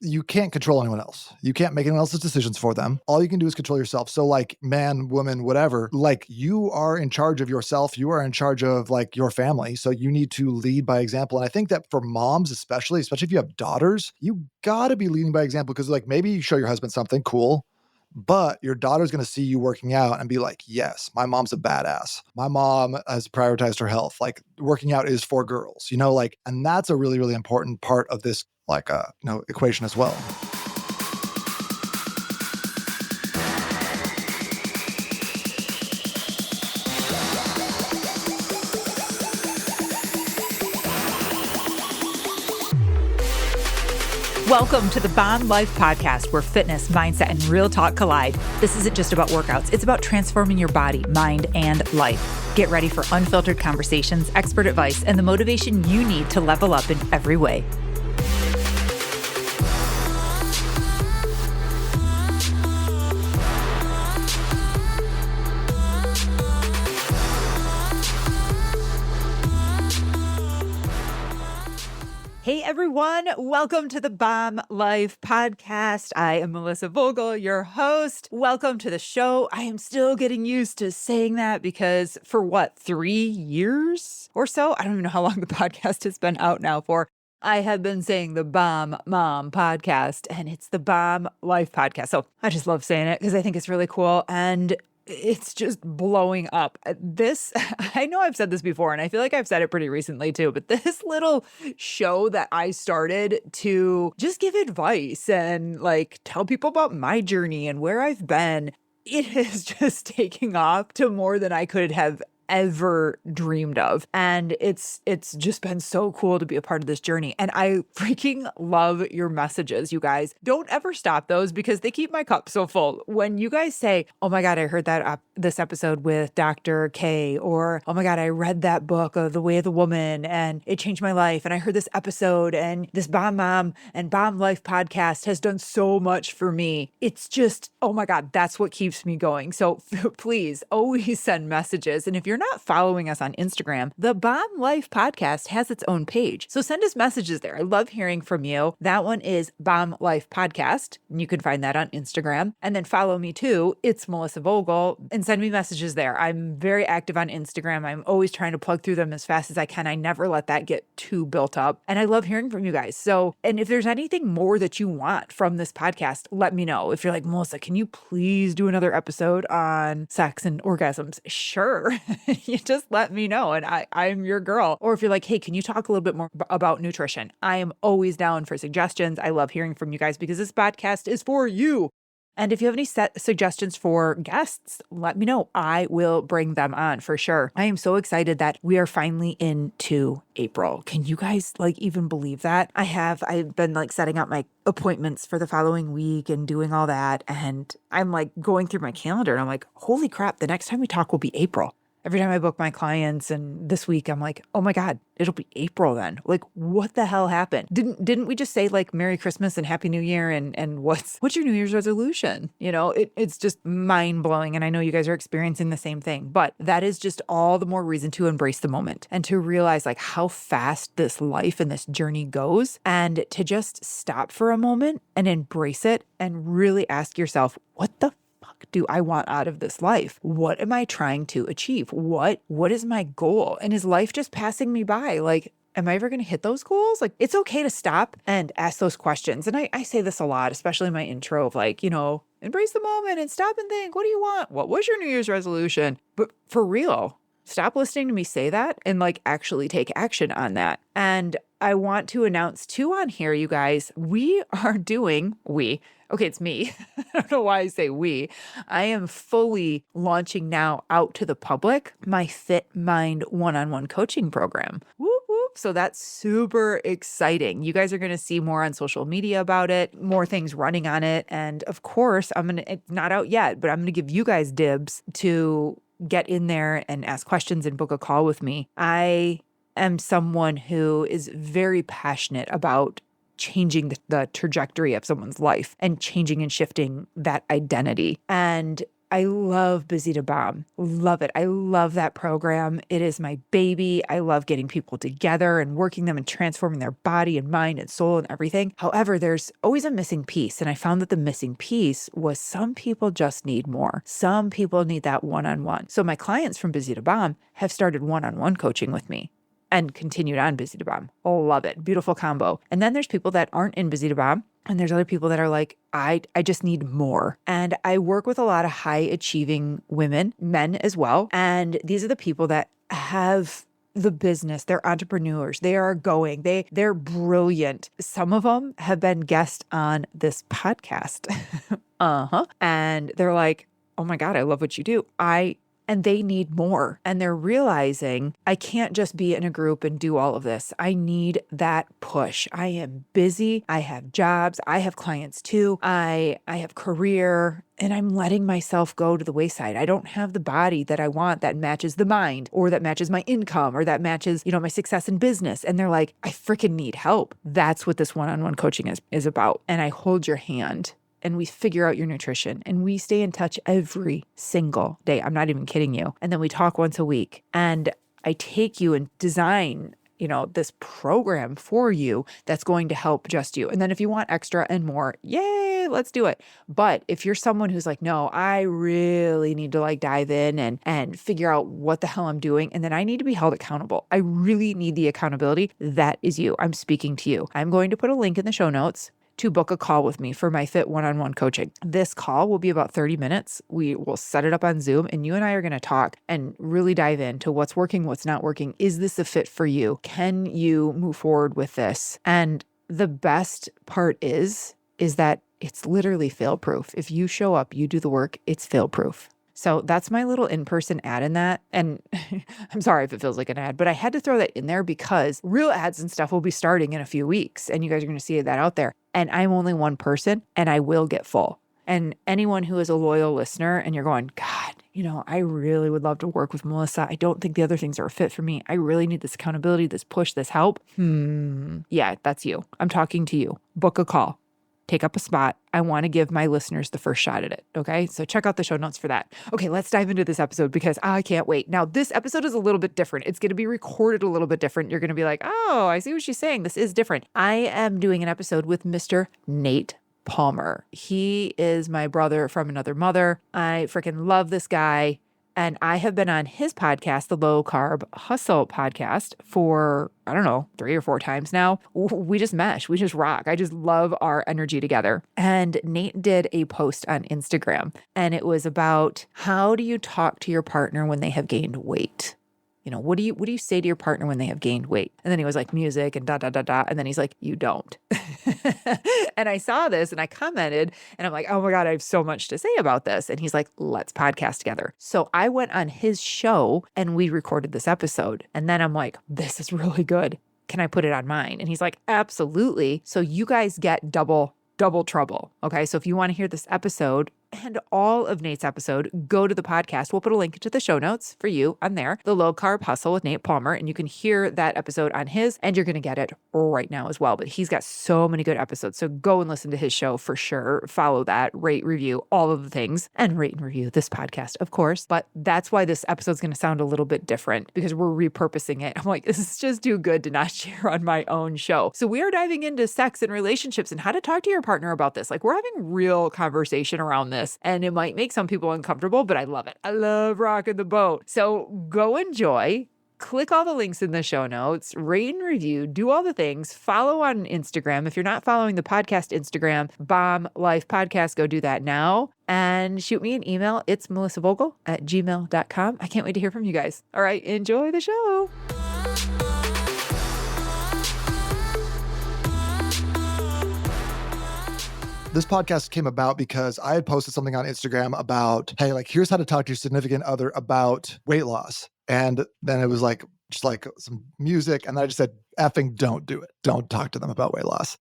you can't control anyone else. You can't make anyone else's decisions for them. All you can do is control yourself. So like man, woman, whatever, like you are in charge of yourself. You are in charge of like your family. So you need to lead by example. And I think that for moms, especially if you have daughters, you gotta be leading by example because like maybe you show your husband something cool, but your daughter's going to see you working out and be like, yes, my mom's a badass. My mom has prioritized her health. Like working out is for girls, like, and that's a really, really important part of this, like, equation as well. Welcome to the Bomb Life Podcast, where fitness, mindset, and real talk collide. This isn't just about workouts. It's about transforming your body, mind, and life. Get ready for unfiltered conversations, expert advice, and the motivation you need to level up in every way. Hey everyone, welcome to the Bomb Life Podcast. I am Melissa Vogel, your host. Welcome to the show. I am still getting used to saying that because for 3 years or so? I don't even know how long the podcast has been out now for. I have been saying the Bomb Mom Podcast, and it's the Bomb Life Podcast. So I just love saying it because I think it's really cool, and it's just blowing up. I know I've said this before, and I feel like I've said it pretty recently too, but this little show that I started to just give advice and like tell people about my journey and where I've been, it is just taking off to more than I could have ever dreamed of. And it's just been so cool to be a part of this journey. And I freaking love your messages, you guys. Don't ever stop those because they keep my cup so full. When you guys say, oh my God, I heard that this episode with Dr. K, or oh my God, I read that book of The Way of the Woman and it changed my life. And I heard this episode and this Bomb Mom and Bomb Life podcast has done so much for me. It's just, oh my God, that's what keeps me going. So please always send messages. And if you're not following us on Instagram, the Bomb Life Podcast has its own page. So send us messages there. I love hearing from you. That one is Bomb Life Podcast, and you can find that on Instagram. And then follow me too. It's Melissa Vogel, and send me messages there. I'm very active on Instagram. I'm always trying to plug through them as fast as I can. I never let that get too built up. And I love hearing from you guys. So, and if there's anything more that you want from this podcast, let me know. If you're like, Melissa, can you please do another episode on sex and orgasms? Sure. You just let me know and I'm your girl. Or if you're like, hey, can you talk a little bit more about nutrition? I am always down for suggestions. I love hearing from you guys because this podcast is for you. And if you have any suggestions for guests, let me know. I will bring them on for sure. I am so excited that we are finally into April. Can you guys even believe that? I've been setting up my appointments for the following week and doing all that. And I'm going through my calendar and I'm like, holy crap, the next time we talk will be April. Every time I book my clients, and this week I'm like, oh my God, it'll be April then. What the hell happened? Didn't we just say Merry Christmas and Happy New Year and what's your New Year's resolution? It's just mind blowing. And I know you guys are experiencing the same thing, but that is just all the more reason to embrace the moment and to realize how fast this life and this journey goes, and to just stop for a moment and embrace it and really ask yourself, what the do I want out of this life? What am I trying to achieve? What is my goal? And is life just passing me by? Am I ever going to hit those goals? It's okay to stop and ask those questions. And I say this a lot, especially in my intro of embrace the moment and stop and think, what do you want? What was your New Year's resolution? But for real, stop listening to me say that and actually take action on that. And I want to announce too on here, you guys, okay, it's me. I don't know why I say we. I am fully launching now out to the public my Fit Mind one-on-one coaching program. Whoop, whoop. So that's super exciting. You guys are going to see more on social media about it, more things running on it. And of course, it's not out yet, but I'm going to give you guys dibs to get in there and ask questions and book a call with me. I am someone who is very passionate about changing the trajectory of someone's life and changing and shifting that identity. And I love Busy to Bomb. Love it. I love that program. It is my baby. I love getting people together and working them and transforming their body and mind and soul and everything. However, there's always a missing piece. And I found that the missing piece was some people just need more. Some people need that one-on-one. So my clients from Busy to Bomb have started one-on-one coaching with me and continued on Busy to Bomb. Oh, love it. Beautiful combo. And then there's people that aren't in Busy to Bomb. And there's other people that are like, I just need more. And I work with a lot of high achieving women, men as well. And these are the people that have the business, they're entrepreneurs, they are going, they're brilliant. Some of them have been guests on this podcast. And they're like, oh my God, I love what you do. And they need more. And they're realizing I can't just be in a group and do all of this. I need that push. I am busy. I have jobs. I have clients too. I have career, and I'm letting myself go to the wayside. I don't have the body that I want that matches the mind, or that matches my income, or that matches, my success in business. And they're like, I freaking need help. That's what this one-on-one coaching is about. And I hold your hand. And we figure out your nutrition, and we stay in touch every single day. I'm not even kidding you. And then we talk once a week, and I take you and design, this program for you that's going to help just you. And then if you want extra and more, yay, let's do it. But if you're someone who's like, no, I really need to dive in and figure out what the hell I'm doing, and then I need to be held accountable. I really need the accountability. That is you. I'm speaking to you. I'm going to put a link in the show notes to book a call with me for my Fit one-on-one coaching. This call will be about 30 minutes. We will set it up on Zoom, and you and I are going to talk and really dive into what's working, what's not working. Is this a fit for you? Can you move forward with this? And the best part is that it's literally fail-proof. If you show up, you do the work, it's fail-proof. So that's my little in-person ad in that. And I'm sorry if it feels like an ad, but I had to throw that in there because real ads and stuff will be starting in a few weeks, and you guys are going to see that out there. And I'm only one person, and I will get full. And anyone who is a loyal listener and you're going, God, I really would love to work with Melissa. I don't think the other things are a fit for me. I really need this accountability, this push, this help. Yeah, that's you. I'm talking to you. Book a call. Take up a spot. I want to give my listeners the first shot at it. Okay. So check out the show notes for that. Okay. Let's dive into this episode because I can't wait. Now, this episode is a little bit different. It's going to be recorded a little bit different. You're going to be like, oh, I see what she's saying. This is different. I am doing an episode with Mr. Nate Palmer. He is my brother from another mother. I freaking love this guy. And I have been on his podcast, the Low Carb Hustle podcast, for, 3 or 4 times now. We just mesh. We just rock. I just love our energy together. And Nate did a post on Instagram, and it was about how do you talk to your partner when they have gained weight? What do you say to your partner when they have gained weight? And then he was like, music and da, da, da, da. And then he's like, you don't. And I saw this and I commented and I'm like, oh my God, I have so much to say about this. And he's like, let's podcast together. So I went on his show and we recorded this episode. And then I'm like, this is really good. Can I put it on mine? And he's like, absolutely. So you guys get double trouble. Okay. So if you want to hear this episode and all of Nate's episode, go to the podcast. We'll put a link to the show notes for you on there, the Low Carb Hustle with Nate Palmer, and you can hear that episode on his, and you're going to get it right now as well. But he's got so many good episodes. So go and listen to his show for sure. Follow that, rate, review, all of the things, and rate and review this podcast, of course. But that's why this episode's going to sound a little bit different because we're repurposing it. I'm like, this is just too good to not share on my own show. So we are diving into sex and relationships and how to talk to your partner about this. Like, we're having real conversation around this. And it might make some people uncomfortable, but I love it. I love rocking the boat. So go enjoy. Click all the links in the show notes, rate and review, do all the things, follow on Instagram. If you're not following the podcast Instagram, Bomb Life Podcast, go do that now and shoot me an email. It's melissavogel@gmail.com. I can't wait to hear from you guys. All right. Enjoy the show. This podcast came about because I had posted something on Instagram about, hey, here's how to talk to your significant other about weight loss. And then it was just some music. And I just said, effing don't do it. Don't talk to them about weight loss.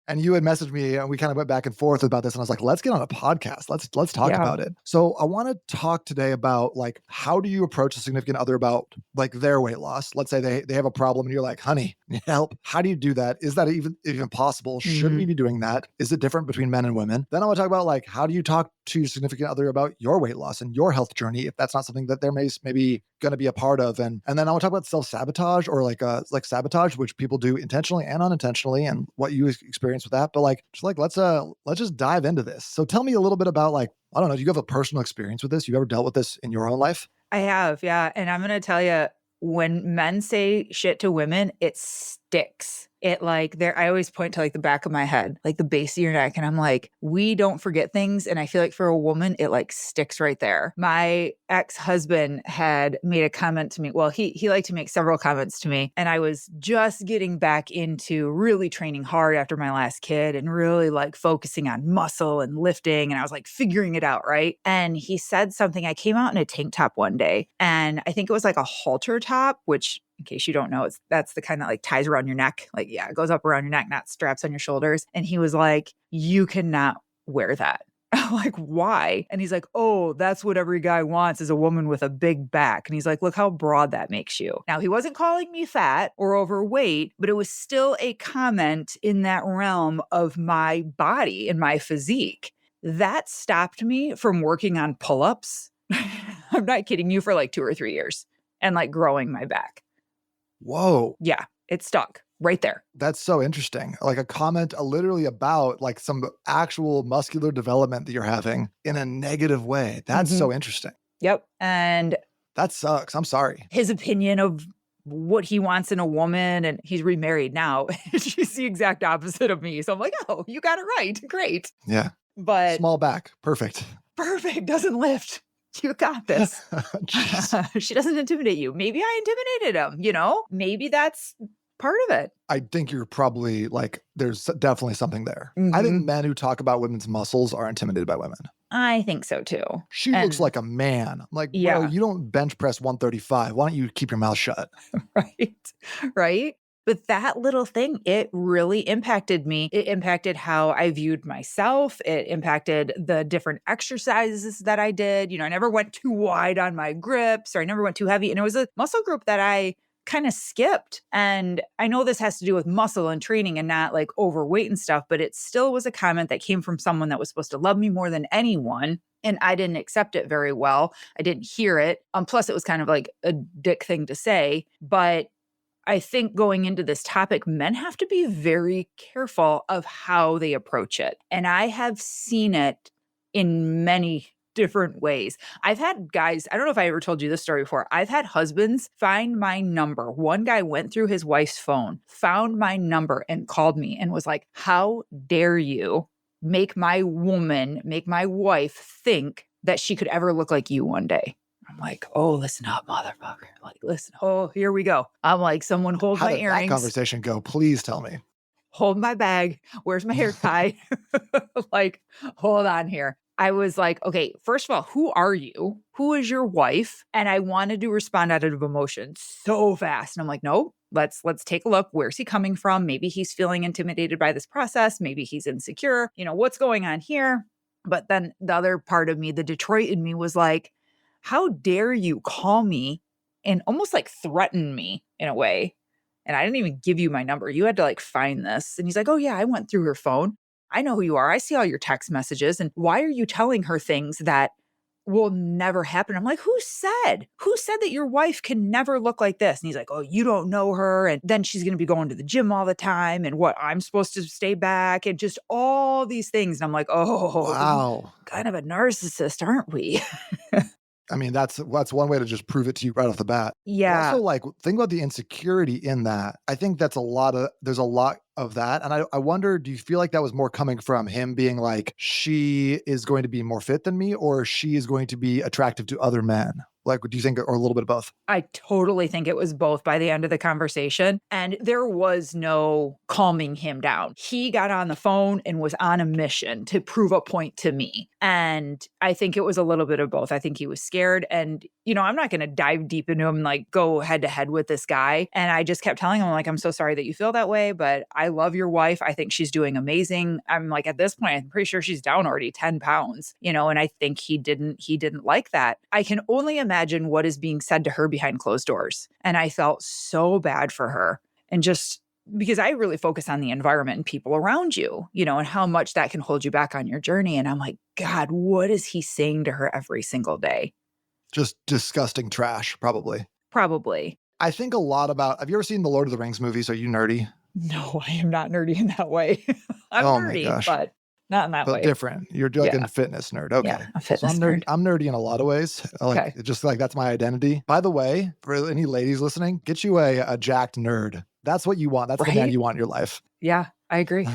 And you had messaged me and we kind of went back and forth about this. And I was like, let's get on a podcast. Let's talk about it. So I want to talk today about how do you approach a significant other about their weight loss? Let's say they have a problem and you're like, honey, need help. How do you do that? Is that even possible? Should we be doing that? Is it different between men and women? Then I want to talk about how do you talk to your significant other about your weight loss and your health journey if that's not something that they're maybe going to be a part of. And then I want to talk about self-sabotage, or like sabotage, which people do intentionally and unintentionally, and what you experience with that. But let's just dive into this. So tell me a little bit about, like, I don't know, do you have a personal experience with this? You ever dealt with this in your own life? I have, yeah. And I'm going to tell you, when men say shit to women, it sticks. I always point to like the back of my head, like the base of your neck. And I'm like, we don't forget things. And I feel like for a woman, it like sticks right there. My ex-husband had made a comment to me. Well, he liked to make several comments to me. And I was just getting back into really training hard after my last kid and really like focusing on muscle and lifting. And I was like figuring it out, right? And he said something. I came out in a tank top one day, and I think it was like a halter top, which, in case you don't know, that's the kind that like ties around your neck. Like, yeah, it goes up around your neck, not straps on your shoulders. And he was like, you cannot wear that. I'm like, why? And he's like, oh, that's what every guy wants, is a woman with a big back. And he's like, look how broad that makes you. Now, he wasn't calling me fat or overweight, but it was still a comment in that realm of my body and my physique. That stopped me from working on pull-ups. I'm not kidding you, for like 2 or 3 years, and like growing my back. Whoa. Yeah, it stuck right there. That's so interesting. Like a comment literally about like some actual muscular development that you're having in a negative way. That's so interesting. Yep. And that sucks. I'm sorry. His opinion of what he wants in a woman, and he's remarried now. She's the exact opposite of me. So I'm like, oh, you got it right. Great. Yeah. But small back. Perfect. Doesn't lift. You got this. She doesn't intimidate you. Maybe I intimidated him, maybe that's part of it. I think you're probably like, there's definitely something there. I think men who talk about women's muscles are intimidated by women. I think so too. She looks like a man. I'm like, bro, you don't bench press 135. Why don't you keep your mouth shut? Right. But that little thing, it really impacted me. It impacted how I viewed myself. It impacted the different exercises that I did. I never went too wide on my grips, or I never went too heavy. And it was a muscle group that I kind of skipped. And I know this has to do with muscle and training and not like overweight and stuff, but it still was a comment that came from someone that was supposed to love me more than anyone. And I didn't accept it very well. I didn't hear it. Plus, it was kind of like a dick thing to say. But I think going into this topic, men have to be very careful of how they approach it. And I have seen it in many different ways. I've had guys, I don't know if I ever told you this story before. I've had husbands find my number. One guy went through his wife's phone, found my number, and called me and was like, how dare you make my wife think that she could ever look like you one day? I'm like, oh, listen up, motherfucker. Like, listen. Oh, here we go. I'm like, someone hold my earrings. How did that conversation go? Please tell me. Hold my bag. Where's my hair tie? Like, hold on here. I was like, okay, first of all, who are you? Who is your wife? And I wanted to respond out of emotion so fast. And I'm like, no, let's take a look. Where's he coming from? Maybe he's feeling intimidated by this process. Maybe he's insecure. What's going on here? But then the other part of me, the Detroit in me, was like, how dare you call me and almost like threaten me in a way? And I didn't even give you my number. You had to like find this. And he's like, oh yeah, I went through her phone. I know who you are. I see all your text messages. And why are you telling her things that will never happen? I'm like, who said that your wife can never look like this? And he's like, oh, you don't know her. And then she's going to be going to the gym all the time. And what, I'm supposed to stay back, and just all these things. And I'm like, oh, wow, kind of a narcissist, aren't we? I mean, that's one way to just prove it to you right off the bat. Yeah. Also, like, think about the insecurity in that. I think there's a lot of that. And I wonder, do you feel like that was more coming from him being like, she is going to be more fit than me, or she is going to be attractive to other men? Like, do you think, or a little bit of both? I totally think it was both by the end of the conversation. And there was no calming him down. He got on the phone and was on a mission to prove a point to me. And I think it was a little bit of both. I think he was scared. And, I'm not going to dive deep into him and like go head to head with this guy. And I just kept telling him, like, I'm so sorry that you feel that way, but I love your wife. I think she's doing amazing. I'm like, at this point, I'm pretty sure she's down already 10 pounds, and I think he didn't like that. I can only imagine what is being said to her behind closed doors. And I felt so bad for her. And just because I really focus on the environment and people around you, and how much that can hold you back on your journey. And I'm like, God, what is he saying to her every single day? Just disgusting trash, probably. Probably. I think a lot about, have you ever seen the Lord of the Rings movies? Are you nerdy? No, I am not nerdy in that way. I'm Oh my nerdy, gosh. but not in that But way. different. You're like Yeah. a fitness nerd. Yeah. Okay. A So fitness nerd. I'm nerdy in a lot of ways. Okay. Just like that's my identity. By the way, for any ladies listening, get you a jacked nerd. That's what you want. That's the man Right? you want in your life. Yeah, I agree.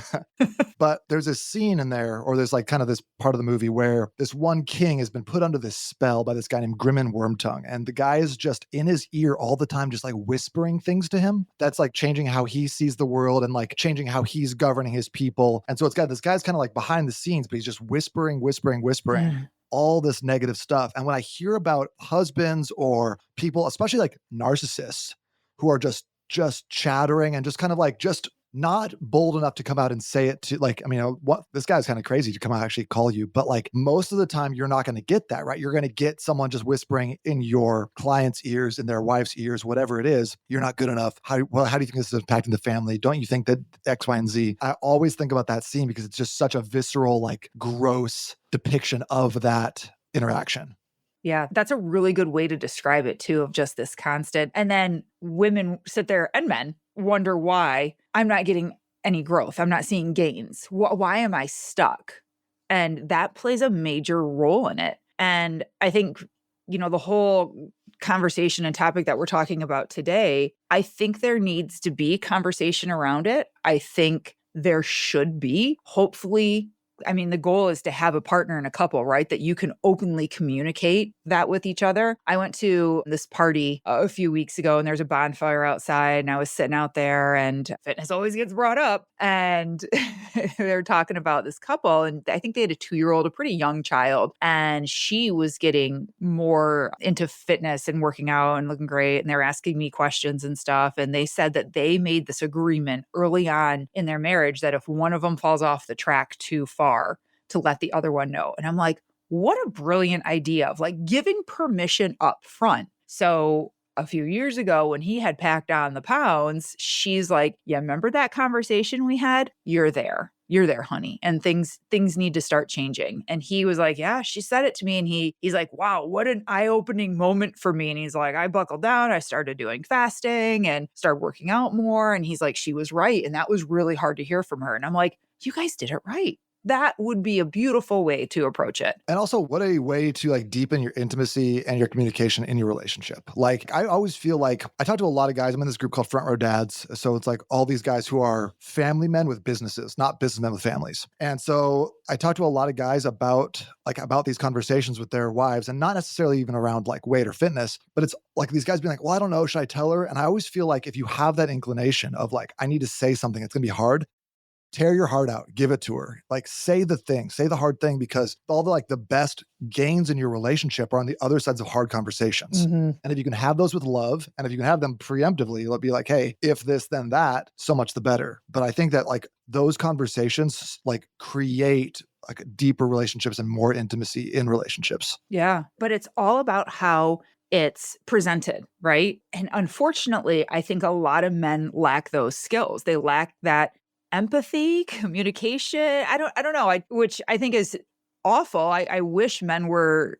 But there's this scene in there, or there's like kind of this part of the movie where this one king has been put under this spell by this guy named Grimmin Wormtongue. And the guy is just in his ear all the time, just like whispering things to him. That's like changing how he sees the world and like changing how he's governing his people. And so it's got this guy's kind of like behind the scenes, but he's just whispering all this negative stuff. And when I hear about husbands or people, especially like narcissists who are just chattering and just kind of like just not bold enough to come out and say it to like, I mean, what this guy's kind of crazy to come out and actually call you, but like most of the time you're not going to get that, right? You're going to get someone just whispering in your client's ears, in their wife's ears, whatever it is. You're not good enough. How do you think this is impacting the family? Don't you think that X, Y, and Z? I always think about that scene because it's just such a visceral, like gross depiction of that interaction. Yeah, that's a really good way to describe it too, of just this constant. And then women sit there and men wonder why I'm not getting any growth. I'm not seeing gains. Why am I stuck? And that plays a major role in it. And I think, the whole conversation and topic that we're talking about today, I think there needs to be conversation around it. I think there should be, hopefully. I mean, the goal is to have a partner in a couple, right? That you can openly communicate that with each other. I went to this party a few weeks ago and there's a bonfire outside and I was sitting out there and fitness always gets brought up. And they were talking about this couple and I think they had a 2-year-old, a pretty young child. And she was getting more into fitness and working out and looking great. And they were asking me questions and stuff. And they said that they made this agreement early on in their marriage that if one of them falls off the track too far, to let the other one know. And I'm like, what a brilliant idea of like giving permission up front. So a few years ago when he had packed on the pounds, she's like, yeah, remember that conversation we had? You're there, honey. And things need to start changing. And he was like, yeah, she said it to me. And he's like, wow, what an eye-opening moment for me. And he's like, I buckled down. I started doing fasting and started working out more. And he's like, she was right. And that was really hard to hear from her. And I'm like, you guys did it right. That would be a beautiful way to approach it. And also, what a way to like deepen your intimacy and your communication in your relationship. Like, I always feel like I talk to a lot of guys. I'm in this group called Front Row Dads. So it's like all these guys who are family men with businesses, not businessmen with families. And so I talk to a lot of guys about these conversations with their wives, and not necessarily even around like weight or fitness, but it's like these guys being like, well, I don't know, should I tell her? And I always feel like if you have that inclination of like, I need to say something, it's going to be hard. Tear your heart out, give it to her. Like say the hard thing, because all the best gains in your relationship are on the other sides of hard conversations. Mm-hmm. And if you can have those with love, and if you can have them preemptively, it'll be like, hey, if this, then that, so much the better. But I think that like those conversations like create like deeper relationships and more intimacy in relationships. Yeah. But it's all about how it's presented, right? And unfortunately, I think a lot of men lack those skills. They lack that empathy, communication. I don't know, which I think is awful. I wish men were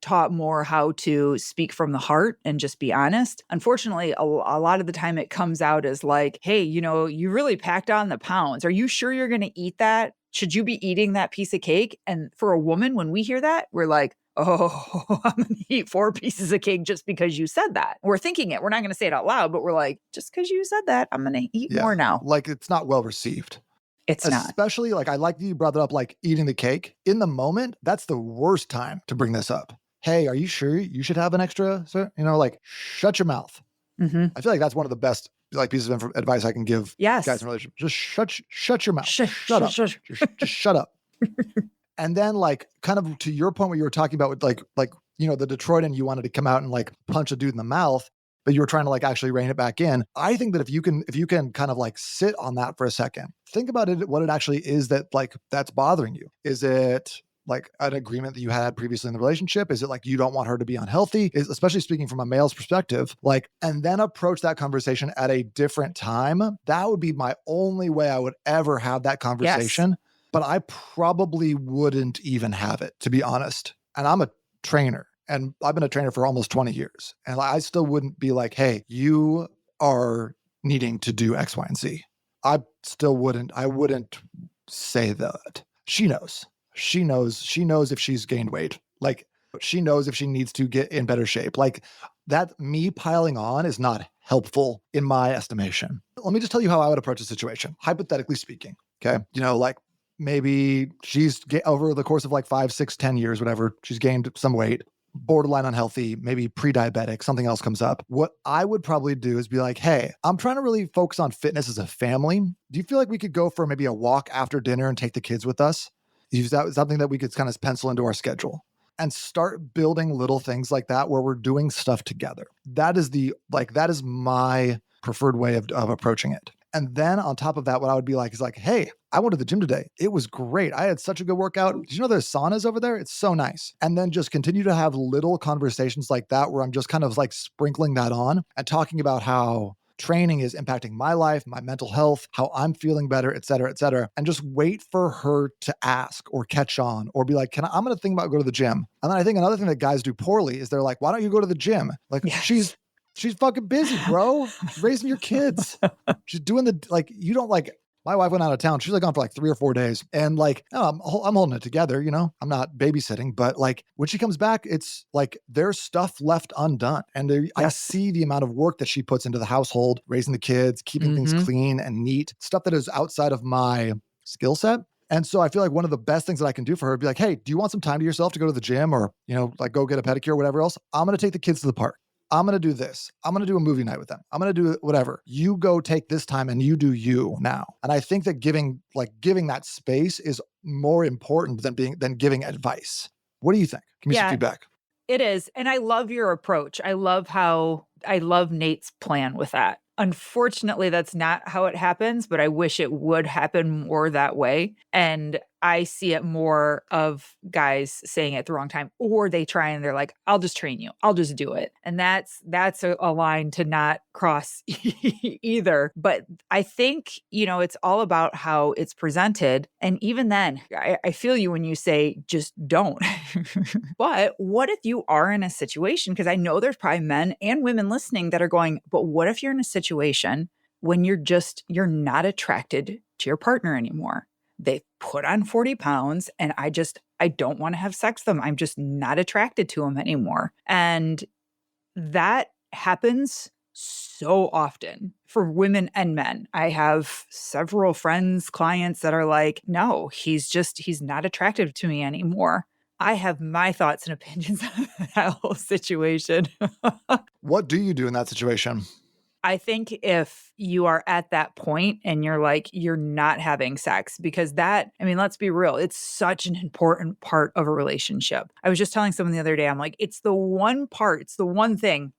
taught more how to speak from the heart and just be honest. Unfortunately, a lot of the time it comes out as like, hey, you really packed on the pounds. Are you sure you're going to eat that? Should you be eating that piece of cake? And for a woman, when we hear that, we're like, oh, I'm going to eat 4 pieces of cake just because you said that. We're thinking it. We're not going to say it out loud, but we're like, just because you said that, I'm going to eat more now. Like it's not well received. It's not. Especially like I like that you brought it up, like eating the cake. In the moment, that's the worst time to bring this up. Hey, are you sure you should have an extra? Like shut your mouth. Mm-hmm. I feel like that's one of the best like pieces of advice I can give guys in relationships. Just shut your mouth. Shut up. Just shut up. And then like kind of to your point where you were talking about with like the Detroit and you wanted to come out and like punch a dude in the mouth, but you were trying to like actually rein it back in. I think that if you can kind of like sit on that for a second, think about it, what it actually is that like that's bothering you. Is it like an agreement that you had previously in the relationship? Is it like you don't want her to be unhealthy? Especially speaking from a male's perspective, like, and then approach that conversation at a different time. That would be my only way I would ever have that Yes. conversation. But I probably wouldn't even have it, to be honest. And I'm a trainer, and I've been a trainer for almost 20 years. And I still wouldn't be like, hey, you are needing to do X, Y, and Z. I wouldn't say that. She knows. She knows if she's gained weight. Like, she knows if she needs to get in better shape. Like, that me piling on is not helpful in my estimation. Let me just tell you how I would approach a situation, hypothetically speaking. Okay. Like, maybe she's over the course of like 5, 6, 10 years, whatever, she's gained some weight, borderline unhealthy, maybe pre-diabetic, something else comes up. What I would probably do is be like, hey, I'm trying to really focus on fitness as a family. Do you feel like we could go for maybe a walk after dinner and take the kids with us? Is that something that we could kind of pencil into our schedule and start building little things like that where we're doing stuff together? That is my preferred way of approaching it. And then on top of that, what I would be like is like, hey, I went to the gym today. It was great. I had such a good workout. Did you know there's saunas over there? It's so nice. And then just continue to have little conversations like that where I'm just kind of like sprinkling that on and talking about how training is impacting my life, my mental health, how I'm feeling better, et cetera, and just wait for her to ask or catch on or be like, I'm going to think about going to the gym. And then I think another thing that guys do poorly is they're like, why don't you go to the gym? Like, Yes. she's fucking busy, bro. She's raising your kids. She's doing you don't like, my wife went out of town. She's like gone for like 3 or 4 days. And like, I'm holding it together, I'm not babysitting, but like when she comes back, it's like there's stuff left undone. And I see the amount of work that she puts into the household, raising the kids, keeping things clean and neat, stuff that is outside of my skill set. And so I feel like one of the best things that I can do for her would be like, hey, do you want some time to yourself to go to the gym or, like go get a pedicure or whatever else? I'm going to take the kids to the park. I'm going to do this. I'm going to do a movie night with them. I'm going to do whatever. You go take this time and you do you now. And I think that giving that space is more important than giving advice. What do you think? Give me some feedback. It is. And I love your approach. I love Nate's plan with that. Unfortunately, that's not how it happens, but I wish it would happen more that way. And I see it more of guys saying it at the wrong time, or they try and they're like, I'll just train you. I'll just do it. And that's a line to not cross either. But I think, it's all about how it's presented. And even then, I feel you when you say, just don't. But what if you are in a situation, because I know there's probably men and women listening that are going, but what if you're in a situation when you're not attracted to your partner anymore? They've put on 40 pounds and I don't want to have sex with them. I'm just not attracted to them anymore. And that happens so often for women and men. I have several friends, clients that are like, no, he's not attractive to me anymore. I have my thoughts and opinions on that whole situation. What do you do in that situation? I think if you are at that point and you're not having sex, because let's be real, it's such an important part of a relationship. I was just telling someone the other day, I'm like, it's the one thing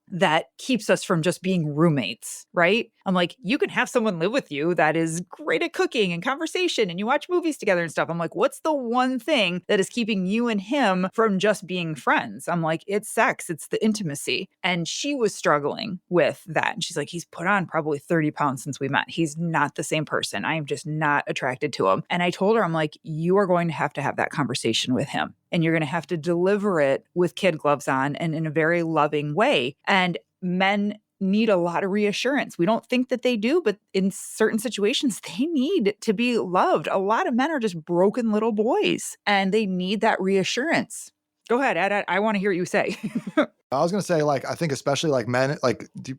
that keeps us from just being roommates, right? I'm like, you can have someone live with you that is great at cooking and conversation and you watch movies together and stuff. I'm like, what's the one thing that is keeping you and him from just being friends? I'm like, it's sex. It's the intimacy. And she was struggling with that. And she's like, he's put on probably 30 pounds since we met. He's not the same person. I am just not attracted to him. And I told her, I'm like, you are going to have that conversation with him. And you're going to have to deliver it with kid gloves on and in a very loving way. And men need a lot of reassurance. We don't think that they do, but in certain situations, they need to be loved. A lot of men are just broken little boys and they need that reassurance. Go ahead, Ed. I want to hear what you say. I was going to say, I think especially men,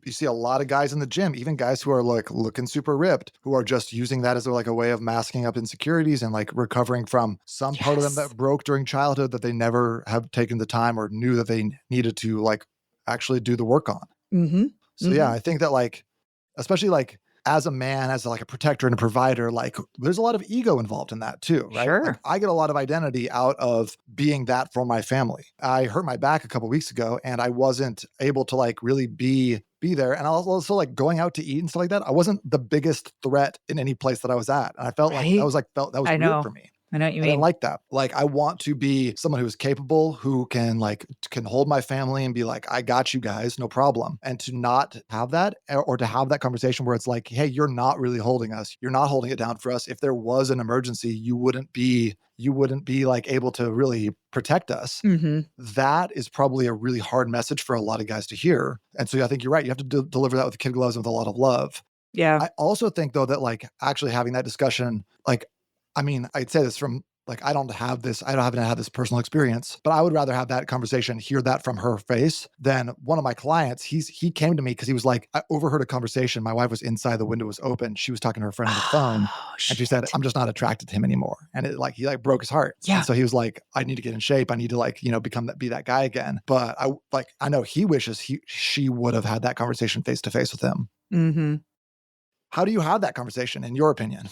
you see a lot of guys in the gym, even guys who are looking super ripped, who are just using that as a way of masking up insecurities and recovering from some part of them that broke during childhood that they never have taken the time or knew that they needed to actually do the work on. Mm-hmm. So yeah, I think that especially as a man, as a protector and a provider, there's a lot of ego involved in that too, right? Sure. I get a lot of identity out of being that for my family. I hurt my back a couple of weeks ago and I wasn't able to really be there. And also going out to eat and stuff like that. I wasn't the biggest threat in any place that I was at. And I felt that was weird for me. I know what you I didn't mean. like that. Like, I want to be someone who is capable, who can can hold my family and be like, I got you guys, no problem. And to not have that, or to have that conversation where it's like, hey, you're not really holding us. You're not holding it down for us. If there was an emergency, you wouldn't be like able to really protect us. Mhm. That is probably a really hard message for a lot of guys to hear. And so I think you're right. You have to deliver that with kid gloves and with a lot of love. Yeah. I also think though that like actually having that discussion, like, I mean, I'd say this from like, I don't haven't had this personal experience, but I would rather have that conversation, hear that from her face than one of my clients. He came to me because he was like, I overheard a conversation. My wife was inside, the window was open. She was talking to her friend on the phone. Oh, And she said, shit. I'm just not attracted to him anymore. And he like broke his heart. Yeah. And so he was like, I need to get in shape. I need to like, be that guy again. But I know he wishes she would have had that conversation face to face with him. Mhm. How do you have that conversation in your opinion?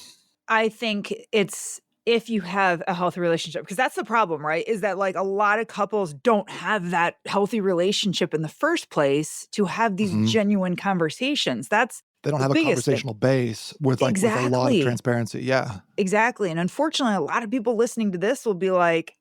I think it's if you have a healthy relationship, because that's the problem, right? Is that like a lot of couples don't have that healthy relationship in the first place to have these Mhm. genuine conversations. That's They don't the have a biggest thing. conversational base with a lot of Exactly. transparency. Yeah. Exactly. And unfortunately, a lot of people listening to this will be like,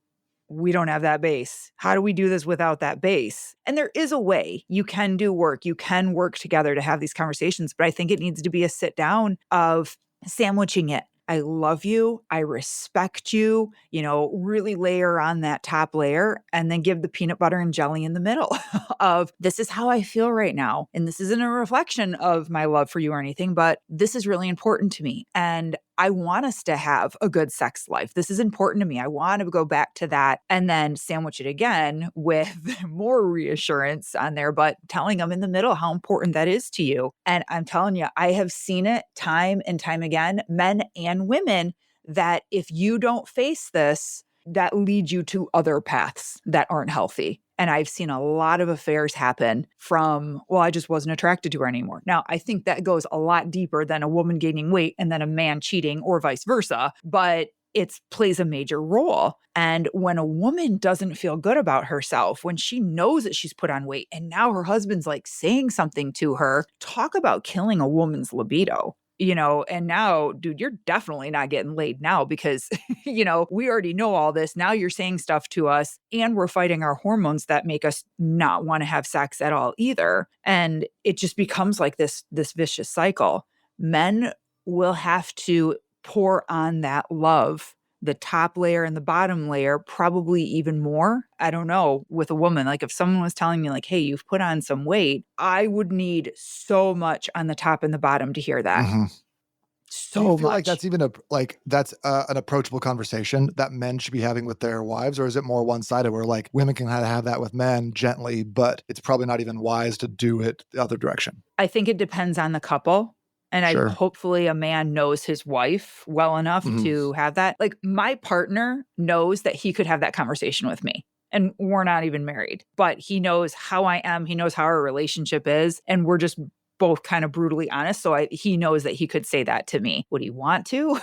we don't have that base. How do we do this without that base? And there is a way. You can do work. You can work together to have these conversations, but I think it needs to be a sit down of sandwiching it. I love you. I respect you, really layer on that top layer and then give the peanut butter and jelly in the middle of this is how I feel right now. And this isn't a reflection of my love for you or anything, but this is really important to me. And I want us to have a good sex life. This is important to me. I want to go back to that and then sandwich it again with more reassurance on there, but telling them in the middle how important that is to you. And I'm telling you, I have seen it time and time again, men and women, that if you don't face this, that leads you to other paths that aren't healthy. And I've seen a lot of affairs happen from, well, I just wasn't attracted to her anymore. Now, I think that goes a lot deeper than a woman gaining weight and then a man cheating or vice versa, but it plays a major role. And when a woman doesn't feel good about herself, when she knows that she's put on weight and now her husband's like saying something to her, talk about killing a woman's libido. And now, dude, you're definitely not getting laid now because, we already know all this. Now you're saying stuff to us and we're fighting our hormones that make us not want to have sex at all either. And it just becomes like this vicious cycle. Men will have to pour on that love, the top layer and the bottom layer, probably even more. I don't know, with a woman, like if someone was telling me like, hey, you've put on some weight, I would need so much on the top and the bottom to hear that. Mhm. Do you So feel like much. that's even an approachable conversation that men should be having with their wives, or is it more one-sided where like women can have that with men gently, but it's probably not even wise to do it the other direction? I think it depends on the couple. And Sure. hopefully a man knows his wife well enough Mhm. to have that. Like my partner knows that he could have that conversation with me. And we're not even married, but he knows how I am. He knows how our relationship is. And we're just both kind of brutally honest. So he knows that he could say that to me. Would he want to?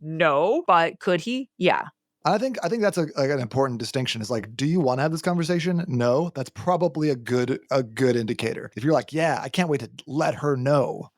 No. But could he? Yeah. I think that's an important distinction is like, do you want to have this conversation? No, that's probably a good indicator. If you're like, yeah, I can't wait to let her know,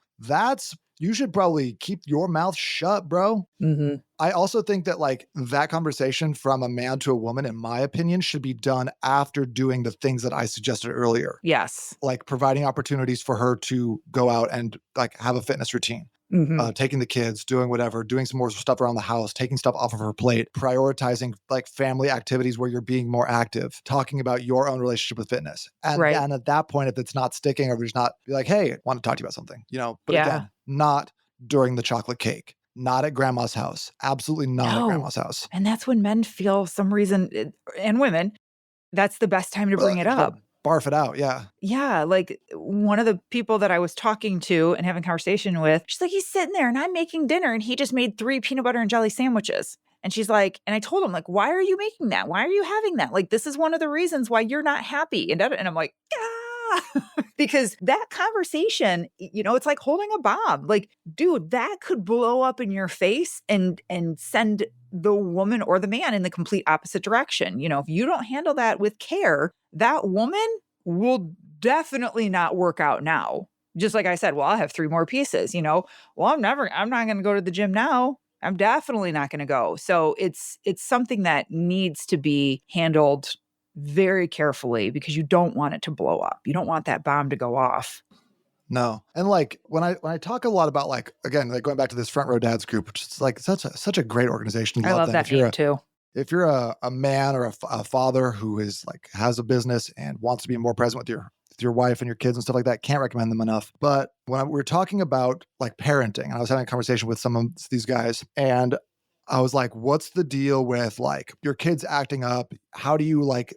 you should probably keep your mouth shut, bro. Hmm. I also think that like that conversation from a man to a woman, in my opinion, should be done after doing the things that I suggested earlier, Yes. like providing opportunities for her to go out and like have a fitness routine, Hmm. taking the kids, doing whatever, doing some more stuff around the house, taking stuff off of her plate, prioritizing like family activities where you're being more active, talking about your own relationship with fitness. And Right. then at that point, if it's not sticking or if it's not, be like, hey, I want to talk to you about something, but Yeah. again, not during the chocolate cake, not at grandma's house, absolutely not at No. grandma's house. And that's when men feel some reason, and women, that's the best time to bring it Just up. barf it out. Yeah. Yeah, like one of the people that I was talking to and having conversation with, she's like, he's sitting there and I'm making dinner and he just made 3 peanut butter and jelly sandwiches. And she's like, and I told him, like, why are you making that? Why are you having that? Like, this is one of the reasons why you're not happy. And I'm like, ah, because that conversation, it's like holding a bomb. Like, dude, that could blow up in your face and send the woman or the man in the complete opposite direction. If you don't handle that with care, that woman will definitely not work out now. Just like I said, well, I'll have 3 more pieces. Well, I'm not going to go to the gym now. I'm definitely not going to go. So it's something that needs to be handled very carefully because you don't want it to blow up. You don't want that bomb to go off. No. And like when I talk a lot about like again, like going back to this Front Row Dads group, which is like such a great organization. I Love love them. that name too. If you're a man or a father who is like has a business and wants to be more present with your wife and your kids and stuff like that, can't recommend them enough. But when we're talking about like parenting, and I was having a conversation with some of these guys, and I was like, what's the deal with like your kids acting up? How do you like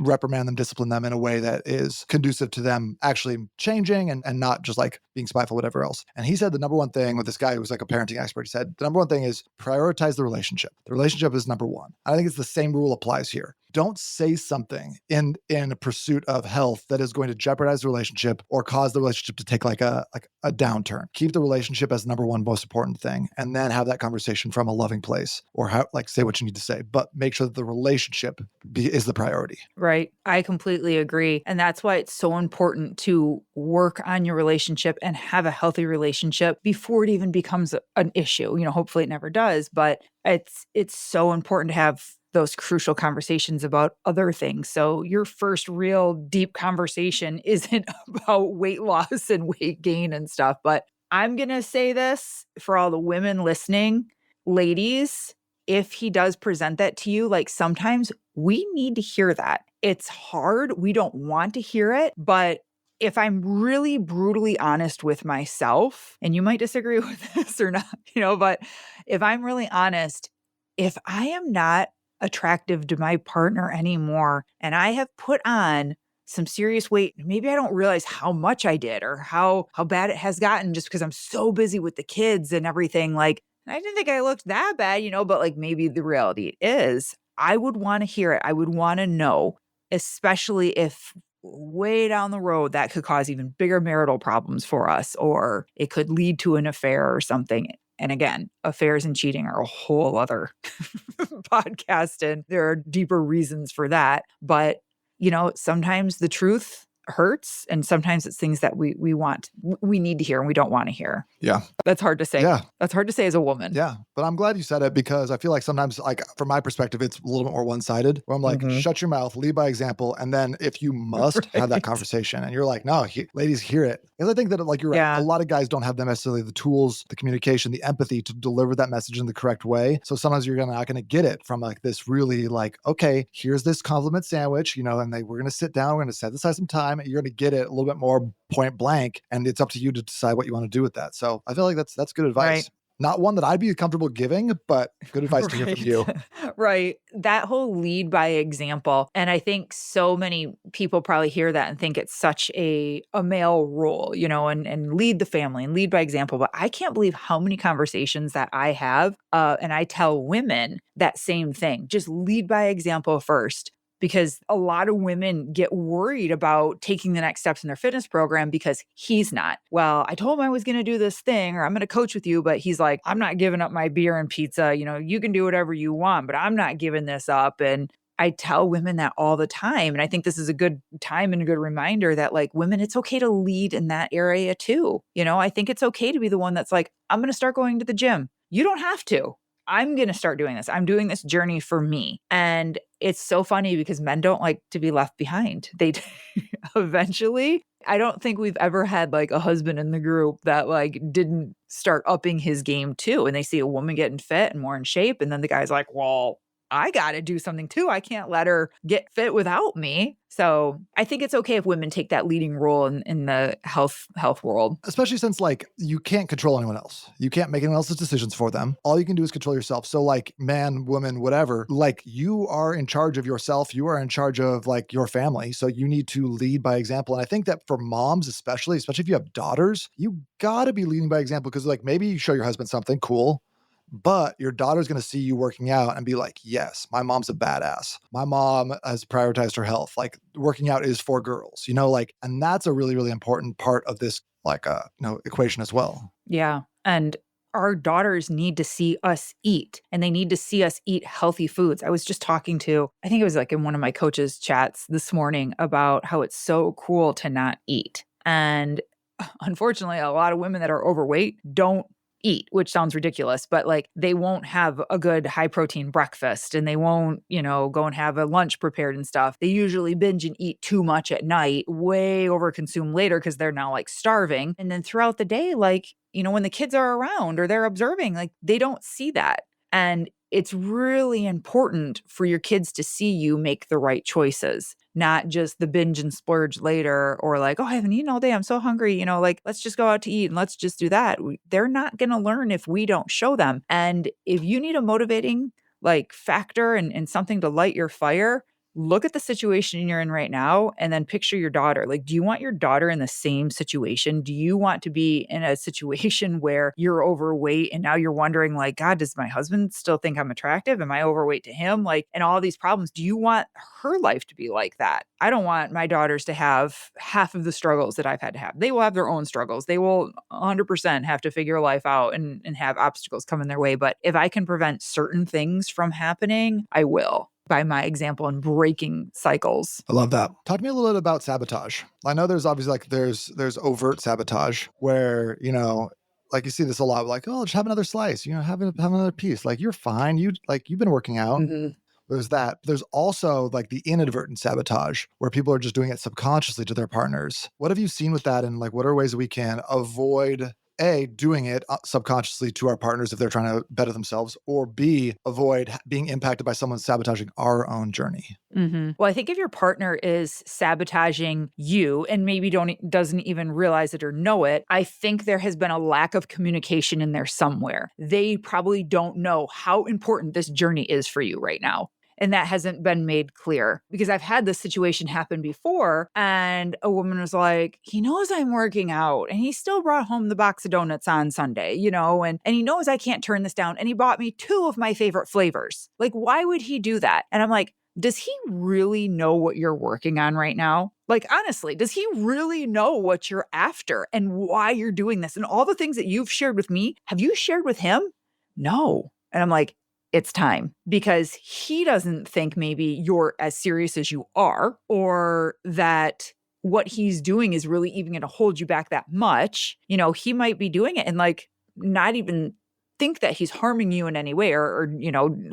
reprimand them, discipline them in a way that is conducive to them actually changing and not just like being spiteful, whatever else. And he said the number one thing with this guy who was like a parenting expert, he said the number one thing is prioritize the relationship. The relationship is number one. I think it's the same rule applies here. Don't say something in a pursuit of health that is going to jeopardize the relationship or cause the relationship to take like a downturn. Keep the relationship as number one most important thing, and then have that conversation from a loving place, or say what you need to say, but make sure that the relationship is the priority. Right. I completely agree. And that's why it's so important to work on your relationship and have a healthy relationship before it even becomes an issue. Hopefully it never does, but it's so important to have those crucial conversations about other things. So your first real deep conversation isn't about weight loss and weight gain and stuff, but I'm going to say this for all the women listening, ladies, if he does present that to you, like sometimes we need to hear that. It's hard. We don't want to hear it, but if I'm really brutally honest with myself, and you might disagree with this or not, but if I'm really honest, if I am not attractive to my partner anymore and I have put on some serious weight, maybe I don't realize how much I did or how bad it has gotten just because I'm so busy with the kids and everything. Like, I didn't think I looked that bad, but like maybe the reality is I would want to hear it. I would want to know, especially if way down the road that could cause even bigger marital problems for us, or it could lead to an affair or something. And again, affairs and cheating are a whole other podcast, and there are deeper reasons for that. But, sometimes the truth hurts, and sometimes it's things that we need to hear and we don't want to hear. Yeah. That's hard to say. Yeah. That's hard to say as a woman. Yeah. But I'm glad you said it, because I feel like sometimes, like from my perspective, it's a little bit more one-sided, where I'm like, shut your mouth, lead by example. And then if you must have that conversation and you're like, no, ladies, hear it. Because I think that like you're right, a lot of guys don't have necessarily the tools, the communication, the empathy to deliver that message in the correct way. So sometimes you're not going to get it from like this really like, okay, here's this compliment sandwich, and we're going to sit down, we're going to set aside some time, and you're going to get it a little bit more point blank. And it's up to you to decide what you want to do with that. So I feel like that's good advice. Right. Not one that I'd be comfortable giving, but good advice to hear from you. Right. That whole lead by example. And I think so many people probably hear that and think it's such a male role, and lead the family and lead by example. But I can't believe how many conversations that I have. And I tell women that same thing, just lead by example first. Because a lot of women get worried about taking the next steps in their fitness program because he's not. Well, I told him I was going to do this thing, or I'm going to coach with you, but he's like, I'm not giving up my beer and pizza. You can do whatever you want, but I'm not giving this up. And I tell women that all the time. And I think this is a good time and a good reminder that like women, it's okay to lead in that area too. I think it's okay to be the one that's like, I'm going to start going to the gym. You don't have to. I'm going to start doing this. I'm doing this journey for me. And it's so funny because men don't like to be left behind. They eventually, I don't think we've ever had like a husband in the group that like didn't start upping his game too. And they see a woman getting fit and more in shape. And then the guy's like, well, I got to do something too. I can't let her get fit without me. So I think it's okay if women take that leading role in the health world. Especially since like you can't control anyone else. You can't make anyone else's decisions for them. All you can do is control yourself. So like man, woman, whatever, like you are in charge of yourself. You are in charge of like your family. So you need to lead by example. And I think that for moms, especially if you have daughters, you gotta be leading by example, because like maybe you show your husband something cool, but your daughter's going to see you working out and be like, yes, my mom's a badass. My mom has prioritized her health. Like working out is for girls, and that's a really, really important part of this, equation as well. Yeah. And our daughters need to see us eat, and they need to see us eat healthy foods. I was just talking to, I think it was like in one of my coaches' chats this morning about how it's so cool to not eat. And unfortunately, a lot of women that are overweight don't eat, which sounds ridiculous, but like they won't have a good high protein breakfast and they won't, go and have a lunch prepared and stuff. They usually binge and eat too much at night, way overconsume later because they're now like starving. And then throughout the day, like, when the kids are around or they're observing, like they don't see that. And it's really important for your kids to see you make the right choices, not just the binge and splurge later or like, oh, I haven't eaten all day. I'm so hungry. Like, let's just go out to eat and let's just do that. They're not going to learn if we don't show them. And if you need a motivating like factor and something to light your fire, look at the situation you're in right now and then picture your daughter. Like, do you want your daughter in the same situation? Do you want to be in a situation where you're overweight and now you're wondering like, God, does my husband still think I'm attractive? Am I overweight to him? Like, and all these problems. Do you want her life to be like that? I don't want my daughters to have half of the struggles that I've had to have. They will have their own struggles. They will 100% have to figure life out and have obstacles come in their way. But if I can prevent certain things from happening, I will, by my example and breaking cycles. I love that. Talk to me a little bit about sabotage. I know there's obviously like there's overt sabotage where, like you see this a lot, like, oh, just have another slice, have another piece. Like, you're fine. You've been working out. Mm-hmm. There's that. There's also like the inadvertent sabotage where people are just doing it subconsciously to their partners. What have you seen with that? And like, what are ways that we can avoid doing it subconsciously to our partners if they're trying to better themselves, or B, avoid being impacted by someone sabotaging our own journey? Mm-hmm. Well, I think if your partner is sabotaging you and maybe doesn't even realize it or know it, I think there has been a lack of communication in there somewhere. They probably don't know how important this journey is for you right now. And that hasn't been made clear, because I've had this situation happen before and a woman was like, he knows I'm working out and he still brought home the box of donuts on Sunday, and he knows I can't turn this down. And he bought me 2 of my favorite flavors. Like, why would he do that? And I'm like, does he really know what you're working on right now? Like, honestly, does he really know what you're after and why you're doing this? And all the things that you've shared with me, have you shared with him? No. And I'm like, it's time, because he doesn't think maybe you're as serious as you are, or that what he's doing is really even going to hold you back that much. He might be doing it and like not even think that he's harming you in any way or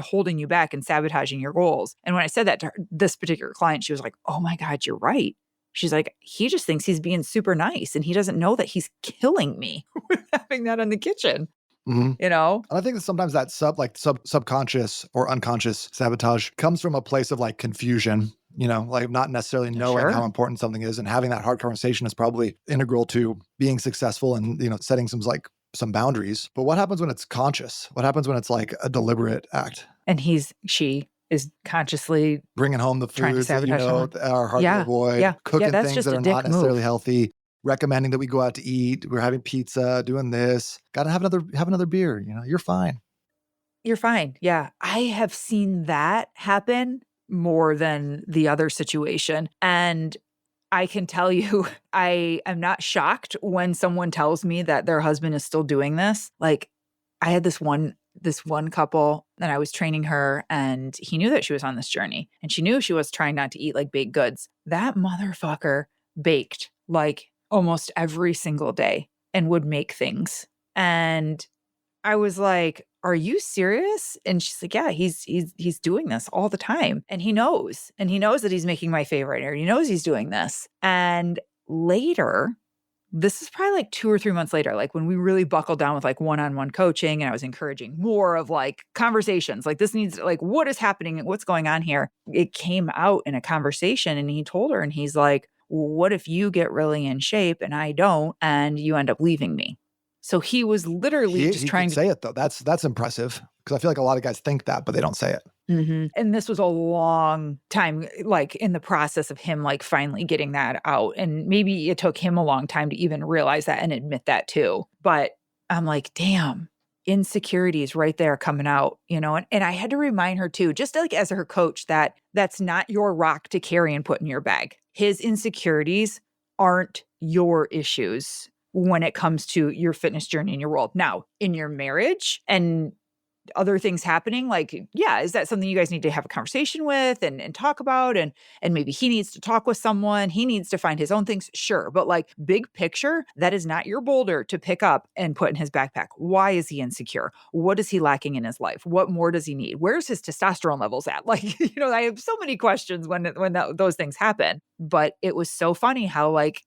holding you back and sabotaging your goals. And when I said that to this particular client, she was like, oh my God, you're right. She's like, he just thinks he's being super nice and he doesn't know that he's killing me with having that in the kitchen. Mm-hmm. And I think that sometimes that subconscious or unconscious sabotage comes from a place of like confusion, like not necessarily knowing how important something is, and having that hard conversation is probably integral to being successful and, setting some boundaries. But what happens when it's conscious? What happens when it's like a deliberate act? And she is consciously bringing home the foods that are hard to avoid, cooking things that are not necessarily healthy, recommending that we go out to eat. We're having pizza, doing this. Got to have another beer. You're fine. You're fine. Yeah. I have seen that happen more than the other situation. And I can tell you, I am not shocked when someone tells me that their husband is still doing this. Like, I had this one couple and I was training her, and he knew that she was on this journey and she knew she was trying not to eat like baked goods. That motherfucker baked like almost every single day and would make things. And I was like, are you serious? And she's like, yeah, he's doing this all the time. And he knows that he's making my favorite, or he knows he's doing this. And later, this is probably like 2 or 3 months later, like when we really buckled down with like one-on-one coaching, and I was encouraging more of like conversations, like this needs, like, what is happening? What's going on here? It came out in a conversation, and he told her, and he's like, what if you get really in shape and I don't, and you end up leaving me? So he was literally just trying to say it though. That's impressive, because I feel like a lot of guys think that, but they don't say it. Mm-hmm. And this was a long time, like in the process of him, like finally getting that out. And maybe it took him a long time to even realize that and admit that too. But I'm like, damn, insecurities right there coming out, and I had to remind her too, just like as her coach, that that's not your rock to carry and put in your bag. His insecurities aren't your issues when it comes to your fitness journey in your world. Now, in your marriage and other things happening, like, yeah, is that something you guys need to have a conversation with and talk about? And maybe he needs to talk with someone. He needs to find his own things. Sure. But like big picture, that is not your boulder to pick up and put in his backpack. Why is he insecure? What is he lacking in his life? What more does he need? Where's his testosterone levels at? Like, I have so many questions when those things happen. But it was so funny how like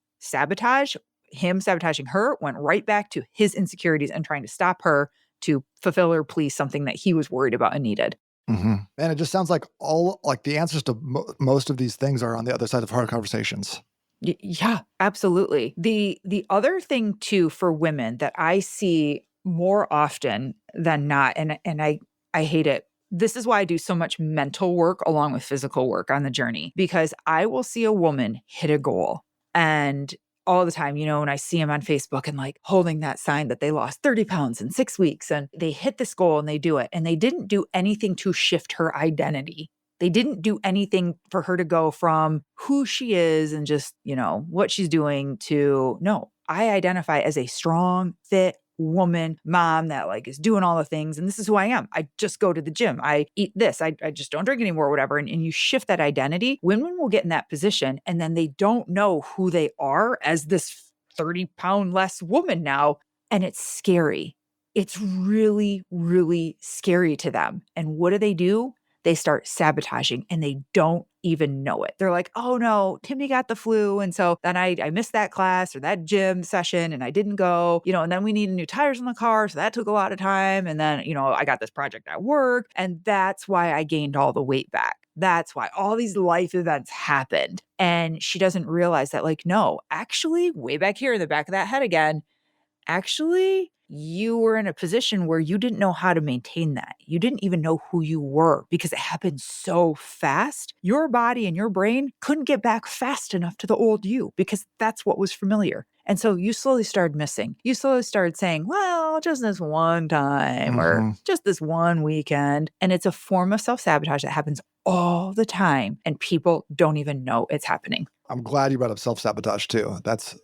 him sabotaging her went right back to his insecurities and trying to stop her to fulfill or please something that he was worried about and needed. And it just sounds like the answers to most of these things are on the other side of hard conversations. Yeah, absolutely. The other thing too for women that I see more often than not, and I hate it. This is why I do so much mental work along with physical work on the journey, because I will see a woman hit a goal and all the time, when I see them on Facebook and like holding that sign that they lost 30 pounds in 6 weeks and they hit this goal and they do it and they didn't do anything to shift her identity. They didn't do anything for her to go from who she is and just, what she's doing to, no, I identify as a strong, fit woman, mom that like is doing all the things. And this is who I am. I just go to the gym. I eat this. I just don't drink anymore, whatever. And you shift that identity. Women will get in that position and then they don't know who they are as this 30-pound less woman now. And it's scary. It's really, really scary to them. And what do? They start sabotaging and they don't even know it. They're like, oh no, Timmy got the flu. And so then I missed that class or that gym session and I didn't go, and then we needed new tires in the car. So that took a lot of time. And then, I got this project at work and that's why I gained all the weight back. That's why all these life events happened. And she doesn't realize that like, no, actually way back here in the back of that head again, actually, you were in a position where you didn't know how to maintain that. You didn't even know who you were because it happened so fast. Your body and your brain couldn't get back fast enough to the old you because that's what was familiar. And so you slowly started missing. You slowly started saying, well, just this one time or just this one weekend. And it's a form of self-sabotage that happens all the time. And people don't even know it's happening. I'm glad you brought up self-sabotage too. That's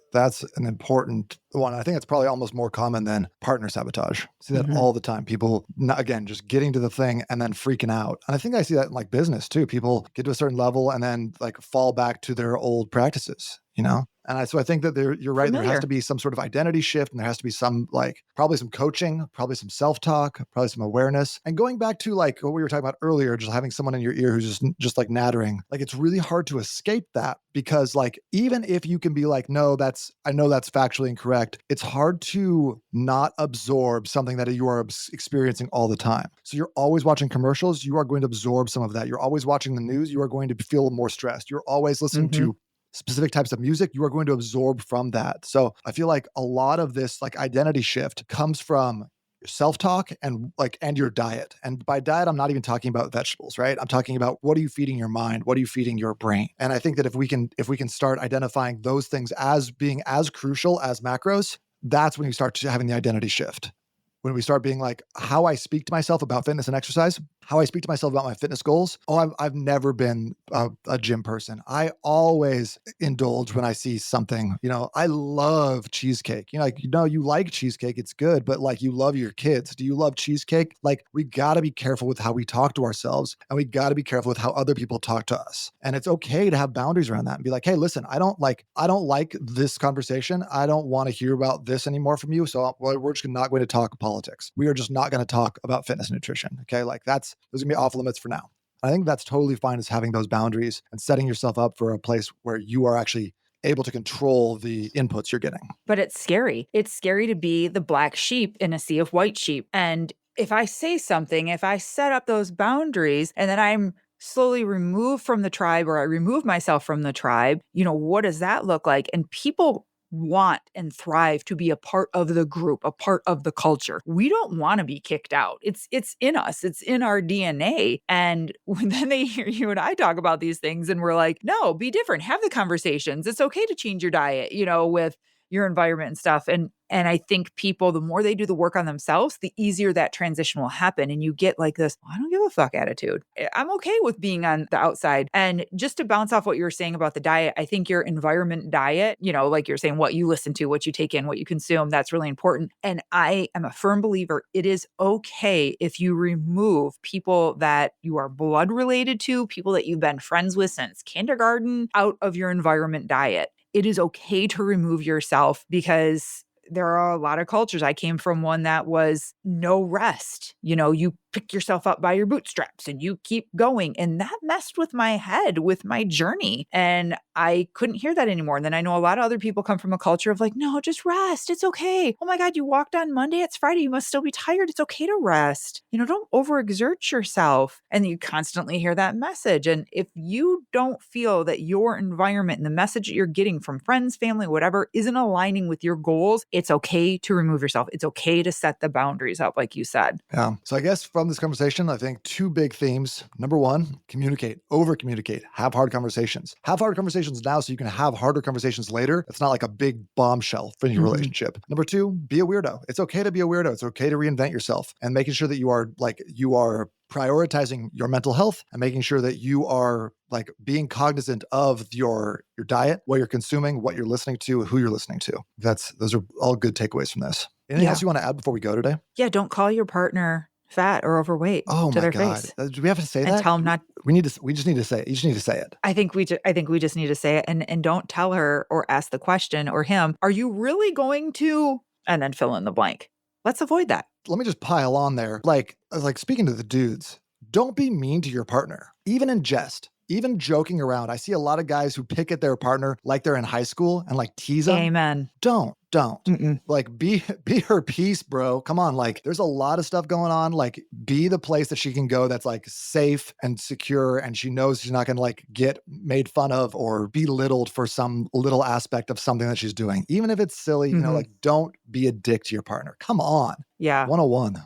an important one. I think it's probably almost more common than partner sabotage. I see that all the time. People, again, just getting to the thing and then freaking out. And I think I see that in like business too. People get to a certain level and then like fall back to their old practices, And so I think that you're right. Familiar. There has to be some sort of identity shift and there has to be some probably some coaching, probably some self-talk, probably some awareness. And going back to like what we were talking about earlier, just having someone in your ear who's just like nattering, like it's really hard to escape that because like, even if you can be like, no, I know that's factually incorrect. It's hard to not absorb something that you are experiencing all the time. So you're always watching commercials. You are going to absorb some of that. You're always watching the news. You are going to feel more stressed. You're always listening to specific types of music, you are going to absorb from that. So I feel like a lot of this like identity shift comes from your self-talk and your diet. And by diet, I'm not even talking about vegetables, right? I'm talking about what are you feeding your mind? What are you feeding your brain? And I think that if we can start identifying those things as being as crucial as macros, that's when you start having the identity shift. When we start being like, how I speak to myself about fitness and exercise, how I speak to myself about my fitness goals. Oh, I've never been a gym person. I always indulge when I see something, I love cheesecake. You like cheesecake. It's good, but like you love your kids. Do you love cheesecake? Like we got to be careful with how we talk to ourselves and we got to be careful with how other people talk to us. And it's okay to have boundaries around that and be like, hey, listen, I don't like this conversation. I don't want to hear about this anymore from you. So we're just not going to talk politics. We are just not going to talk about fitness and nutrition. Okay. Like those are gonna be off limits for now. I think that's totally fine as having those boundaries and setting yourself up for a place where you are actually able to control the inputs you're getting. But it's scary. It's scary to be the black sheep in a sea of white sheep. And if I say something, if I set up those boundaries and then I'm slowly removed from the tribe or I remove myself from the tribe, what does that look like? And people want and thrive to be a part of the group, a part of the culture. We don't want to be kicked out. It's in us. It's in our DNA. And then they hear you and I talk about these things and we're like, no, be different. Have the conversations. It's okay to change your diet, with your environment and stuff. And I think people, the more they do the work on themselves, the easier that transition will happen. And you get like this, I don't give a fuck attitude. I'm okay with being on the outside. And just to bounce off what you were saying about the diet, I think your environment diet, like you're saying, what you listen to, what you take in, what you consume, that's really important. And I am a firm believer it is okay if you remove people that you are blood related to, people that you've been friends with since kindergarten, out of your environment diet. It is okay to remove yourself because there are a lot of cultures. I came from one that was no rest. You pick yourself up by your bootstraps and you keep going. And that messed with my head, with my journey. And I couldn't hear that anymore. And then I know a lot of other people come from a culture of like, no, just rest. It's okay. Oh my God, you walked on Monday. It's Friday. You must still be tired. It's okay to rest. Don't overexert yourself. And you constantly hear that message. And if you don't feel that your environment and the message that you're getting from friends, family, whatever, isn't aligning with your goals, it's okay to remove yourself. It's okay to set the boundaries up, like you said. Yeah. So I guess from this conversation, I think 2 big themes. Number 1, communicate, over communicate, have hard conversations. Have hard conversations now so you can have harder conversations later. It's not like a big bombshell for your relationship. Number 2, be a weirdo. It's okay to be a weirdo. It's okay to reinvent yourself and making sure that you are prioritizing your mental health and making sure that you are like being cognizant of your diet, what you're consuming, what you're listening to, who you're listening to. Those are all good takeaways from this. Anything else you want to add before we go today? Yeah, don't call your partner fat or overweight to their face. Do we have to say that? And tell them not. We just need to say it. You just need to say it. I think we just need to say it, and don't tell her or ask the question or him, are you really going to, and then fill in the blank. Let's avoid that. Let me just pile on there. Like speaking to the dudes, don't be mean to your partner, even in jest. Even joking around. I see a lot of guys who pick at their partner like they're in high school and like tease them. Amen. Don't. Mm-mm. Like be her peace, bro. Come on. Like there's a lot of stuff going on. Like be the place that she can go that's like safe and secure. And she knows she's not going to like get made fun of or belittled for some little aspect of something that she's doing. Even if it's silly, like don't be a dick to your partner. Come on. Yeah. 101.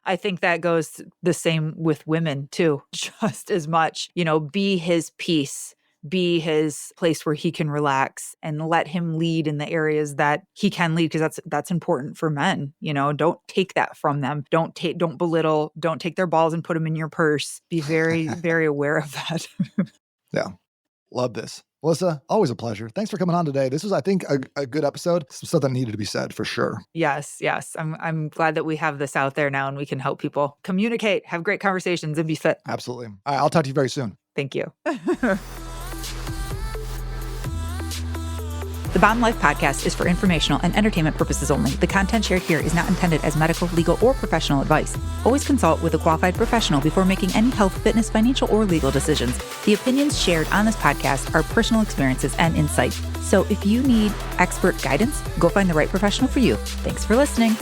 I think that goes the same with women too, just as much, be his peace, be his place where he can relax and let him lead in the areas that he can lead. Cause that's important for men. Don't take that from them. Don't belittle, don't take their balls and put them in your purse. Be very, very aware of that. Yeah. Love this. Melissa, always a pleasure. Thanks for coming on today. This was, I think, a good episode. Something needed to be said for sure. Yes. I'm glad that we have this out there now and we can help people communicate, have great conversations, and be fit. Absolutely. All right, I'll talk to you very soon. Thank you. The Bomb Life podcast is for informational and entertainment purposes only. The content shared here is not intended as medical, legal, or professional advice. Always consult with a qualified professional before making any health, fitness, financial, or legal decisions. The opinions shared on this podcast are personal experiences and insight. So if you need expert guidance, go find the right professional for you. Thanks for listening.